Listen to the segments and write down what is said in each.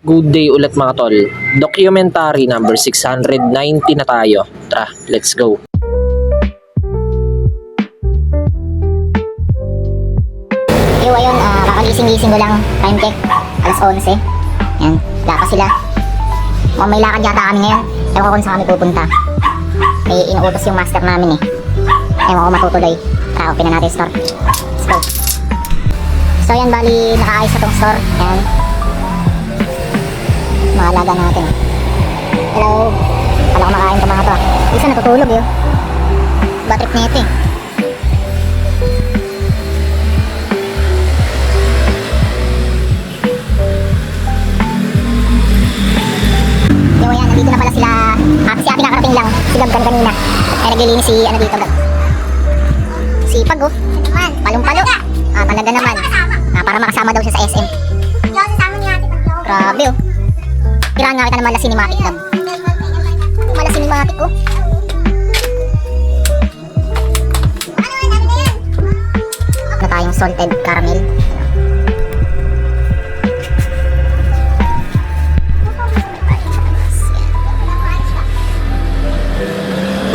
Good day ulit mga tol. Documentary number 690 na tayo. Tara, let's go. Yo, ayun, kakagising-gising ko lang. Time check, alas 11. Yan, wala pa sila. May lakad yata kami ngayon. Ewan ko kung saan kami pupunta. May inuutos yung master namin eh. Ewan ko matutuloy. Tara, open na natin yung store. Let's go. So yan, bali nakaayos na tong store. Yan. Mga alaga natin. Hello. Kala ko makain ka mga to. Isa natutulog yun. Batrip na ito eh. Yo, yan, nandito na pala sila. Si ate nakarating lang. Si Gab kanina. Kaya naglilinis si ano dito, Gab. Sipag oh. Palong-palo. Talaga naman. Para makasama daw siya sa SM. Grabe oh. Tirahan nga kita naman na cinematic, Gab. Mala cinematic oh. Na tayong salted caramel.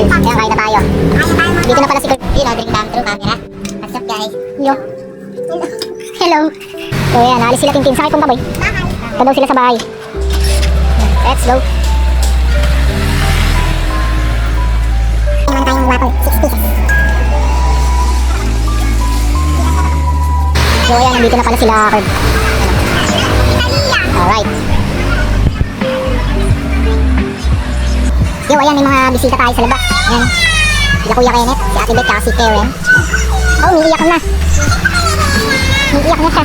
Ayan, kain na tayo. Dito na pala si Kurt. Drink down through camera. What's up guys? Yo. Hello. So yan, naalis sila Tintin. Sakay kong baboy. Ito daw sila sa bahay. Let's go. Naman tayong waffle. 6 pieces. So ayan, nandito na pala sila Kurt. Alright. Yo, ayan, may mga bisita tayo sa labas. Ayan. Sila Kuya Kenneth, si Ate Beth, si Karen. Oh, umiiyak na. Umiiyak na siya.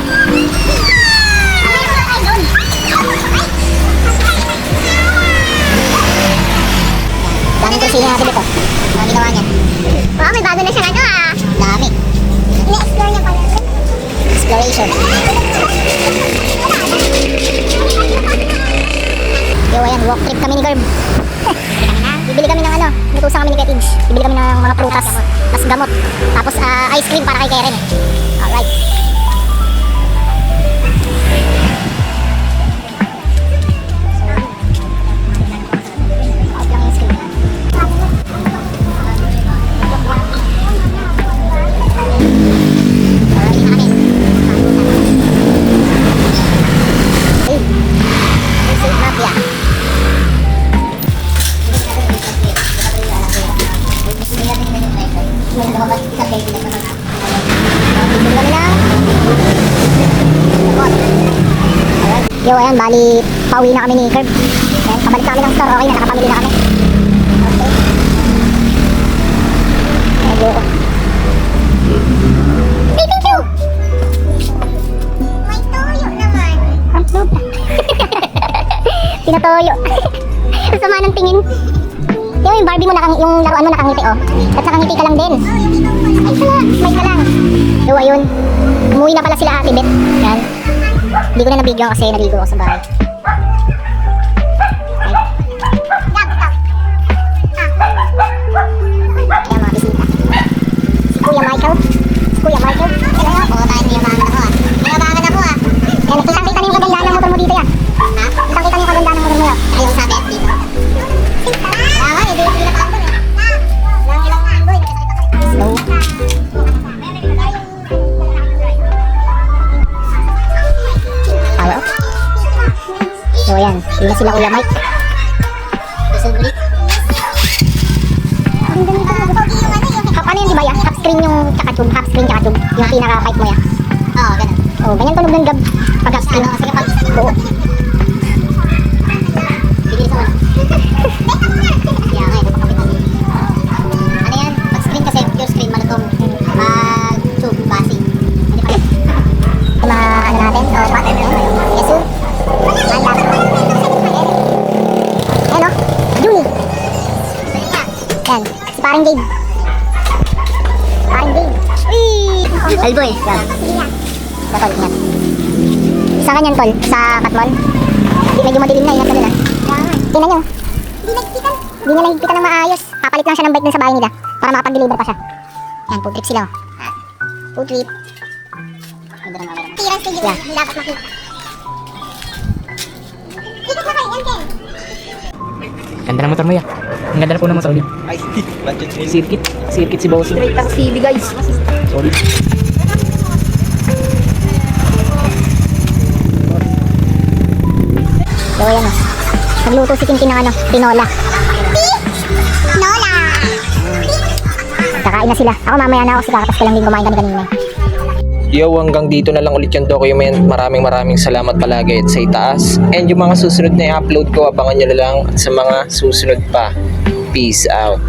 Daming kursi niya, Ate Beth. Ano ginawa niya? Wow, may bago na siya ano ah. Dami. Ine-explore niya pala. Exploration. Yo, ayan, walk trip kami ni Gerb. Bibili kami ng ano, nutusan kami ni Ketige. Bibili kami ng mga prutas, mas gamot. Tapos ice cream para kay Karen. Alright. Yo, ayan, bali, pauwi na kami ni Kerb. Ayan, kabalik na kami ng store, okay na, nakapamili na kami. Okay. Medyo ko. Thank you! May toyo naman. Ang fruit. Tinatoyo. Ang sama ng tingin. Yo, yung Barbie mo, yung laruan mo nakangiti, oh. At nakangiti ka lang din. Ay, pala, may ka lang. Yo, ayun. Umuwi na pala sila Ate Beth. Yan. Hindi ko na nabidyo kasi naligo ako sa bahay. Ayan mga bisita. Si Kuya Michael. Si Kuya Michael. Hello. Oo, tayo niyabangan ako ah. Niyabangan ako ah. Kaya nakitang-kita niyo yung kagandaan ng motor mo dito yan. Ha? Nakitang-kita niyo yung kagandaan ng motor mo yan. Ayun sabi at dito. Kaya hindi ko pila pa ako eh. Ilang ando. Slow. So ayan, yun na sila Kuya Mike. Isubulit. Ang dami ko. Ano yun diba yan? Half screen yung tsaka-tube. Half screen tsaka-tube. Yung pinaka-pipe mo yan. Oo, ganun. Oo, ganyan tunog ng Gab. Pag half screen. Sige pag buo. Bigil sa wala. Yan, ngayon. Ano yan? Pag screen kasi pure screen, malutong. Pag tube, basi. Hindi pa rin. Ano natin? O, pattern. Yes, sir. Ano? Juni. Yan, si paring Dave. Paring Dave. Uy! Alboy. Yan. Sa tol, yan. Sa kanyan tol, sa Katmon. Medyo madilim na, ingat na din ah. Tingnan nyo. Hindi na nahigpitan ng maayos. Papalit lang siya ng bike dun sa bahay nila para makapag-deliver pa siya. Yan, food trip sila. Food trip. Tirang sige, dapat makita. Ganda ng motor mo, ya. Ang ganda na po ng motor niya. Ay, budget meal. Circuit si boss. Straight lang CV guys. Solid. So ayan o. Nagluto si Tintin ng ano, tinola. Tinola! Kakain na sila. Ako mamaya na ako sila kasi lang din kumain kami kanina. Yo, hanggang dito na lang ulit yung document. Maraming salamat palagi at sa itaas. And yung mga susunod na i-upload ko, abangan nyo na lang at sa mga susunod pa. Peace out.